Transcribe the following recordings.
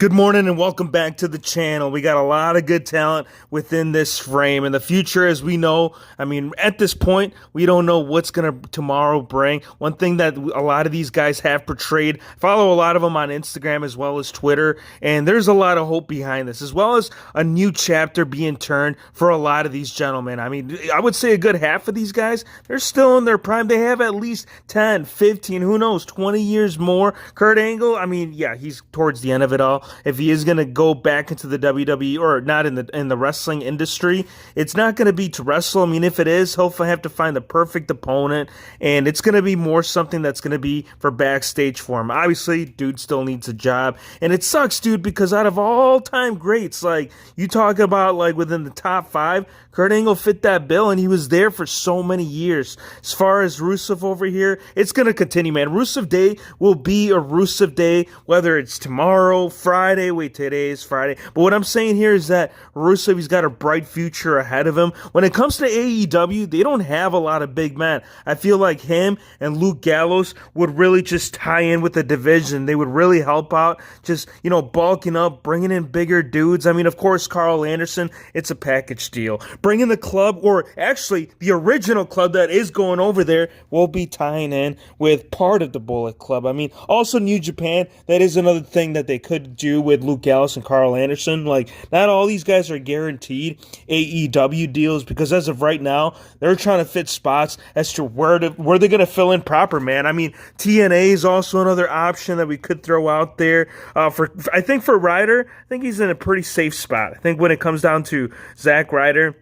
Good morning and welcome back to the channel. We got a lot of good talent within this frame. In the future, as we know, at this point, we don't know what's going to tomorrow bring. One thing that a lot of these guys have portrayed, follow a lot of them on Instagram as well as Twitter, and there's a lot of hope behind this, as well as a new chapter being turned for a lot of these gentlemen. I would say a good half of these guys, they're still in their prime. They have at least 10, 15, who knows, 20 years more. Kurt Angle, yeah, he's towards the end of it all. If he is going to go back into the WWE or not in the wrestling industry, it's not going to be to wrestle. If it is, he'll have to find the perfect opponent, and it's going to be more something that's going to be for backstage for him. Obviously, dude still needs a job, and it sucks, dude, because out of all-time greats, like you talk about, like within the top 5, Kurt Angle fit that bill, and he was there for so many years. As far as Rusev over here, it's going to continue, man. Rusev Day will be a Rusev Day, whether it's tomorrow, Friday. Wait, today is Friday. But what I'm saying here is that Rusev, he's got a bright future ahead of him. When it comes to AEW, they don't have a lot of big men. I feel like him and Luke Gallows would really just tie in with the division. They would really help out, just, bulking up, bringing in bigger dudes. Of course, Carl Anderson, it's a package deal. Bringing the club, or actually the original club that is going over there, will be tying in with part of the Bullet Club. Also New Japan, that is another thing that they could do with Luke Gallows and Carl Anderson. Like, not all these guys are guaranteed AEW deals, because as of right now, they're trying to fit spots as to where they're going to fill in proper, man. TNA is also another option that we could throw out there. I think for Ryder, I think he's in a pretty safe spot. I think when it comes down to Zack Ryder,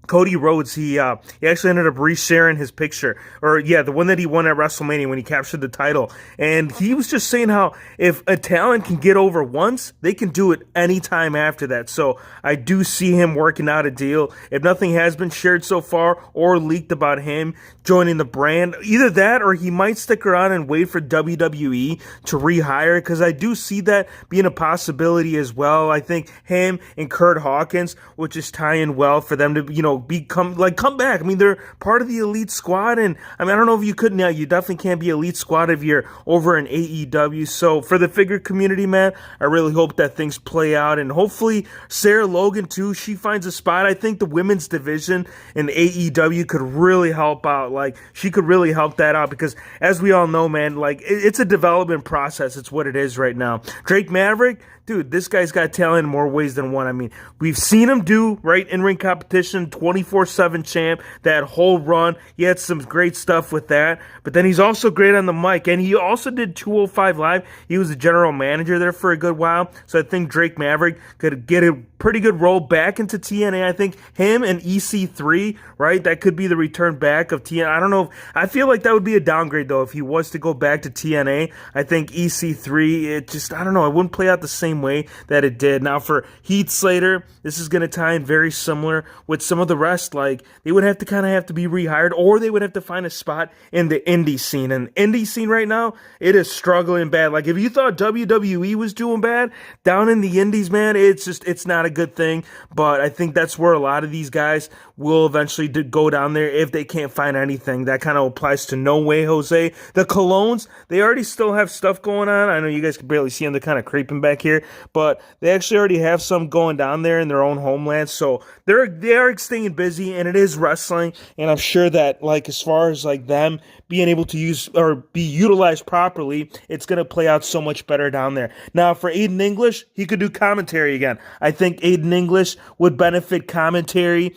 Cody Rhodes, he actually ended up resharing his picture, the one that he won at WrestleMania when he captured the title, and he was just saying how if a talent can get over once, they can do it anytime after that. So I do see him working out a deal. If nothing has been shared so far or leaked about him joining the brand, either that or he might stick around and wait for WWE to rehire, because I do see that being a possibility as well. I think him and Kurt Hawkins would just tie in well for them to, come back. They're part of the elite squad, and I don't know if you could now. You definitely can't be elite squad if you're over in AEW. So for the figure community, man, I really hope that things play out, and hopefully Sarah Logan too, she finds a spot. I think the women's division in AEW could really help out. Like, she could really help that out, because as we all know, man, like it's a development process. It's what it is right now. Drake Maverick, dude, this guy's got talent in more ways than one. We've seen him do, in-ring competition, 24/7 champ, that whole run. He had some great stuff with that, but then he's also great on the mic, and he also did 205 Live. He was the general manager there for a good while, so I think Drake Maverick could get a pretty good role back into TNA. I think him and EC3, that could be the return back of TNA. I don't know. I feel like that would be a downgrade, though, if he was to go back to TNA. I think EC3, I don't know, it wouldn't play out the same way that it did. Now for Heath Slater, this is going to tie in very similar with some of the rest. Like, they would have to be rehired, or they would have to find a spot in the indie scene. And indie scene right now, it is struggling bad. Like, if you thought WWE was doing bad down in the indies, man, it's not a good thing. But I think that's where a lot of these guys will eventually go down there if they can't find anything. That kind of applies to No Way Jose. The Colognes, they already still have stuff going on. I know you guys can barely see them. They're kind of creeping back here, but they actually already have some going down there in their own homeland. So they are staying busy, and it is wrestling. And I'm sure that, like, as far as like them being able to use or be utilized properly, it's going to play out so much better down there. Now for Aiden English, he could do commentary again. I think Aiden English would benefit commentary.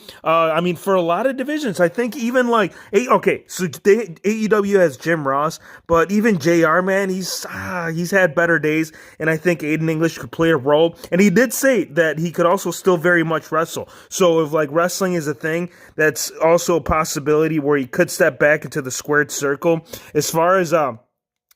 For a lot of divisions, I think even like, so AEW has Jim Ross, but even JR, man, he's had better days, and I think Aiden English could play a role. And he did say that he could also still very much wrestle. So if like wrestling is a thing, that's also a possibility where he could step back into the squared circle. As far as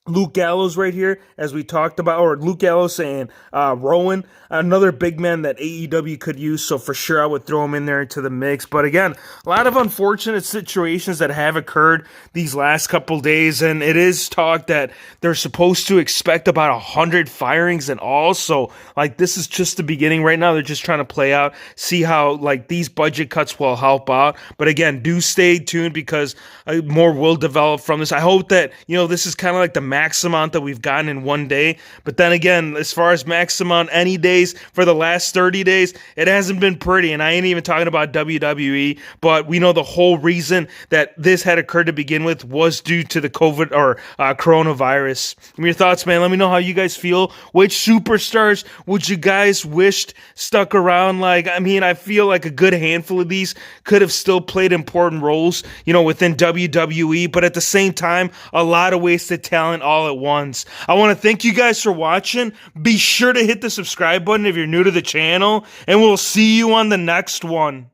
Luke Gallows right here, as we talked about, or Luke Gallows and Rowan, another big man that AEW could use, so for sure I would throw him in there into the mix. But again, a lot of unfortunate situations that have occurred these last couple days, and it is talk that they're supposed to expect about 100 firings in all, so like this is just the beginning right now. They're just trying to play out, see how like these budget cuts will help out. But again, do stay tuned, because more will develop from this. I hope that, this is kind of like the max amount that we've gotten in one day. But then again, as far as max amount any days for the last 30 days, it hasn't been pretty. And I ain't even talking about WWE, but we know the whole reason that this had occurred to begin with was due to the COVID or coronavirus. Your thoughts, man? Let me know how you guys feel. Which superstars would you guys wished stuck around? Like, I mean, I feel like a good handful of these could have still played important roles, within WWE, but at the same time, a lot of wasted talent all at once. I want to thank you guys for watching. Be sure to hit the subscribe button if you're new to the channel, and we'll see you on the next one.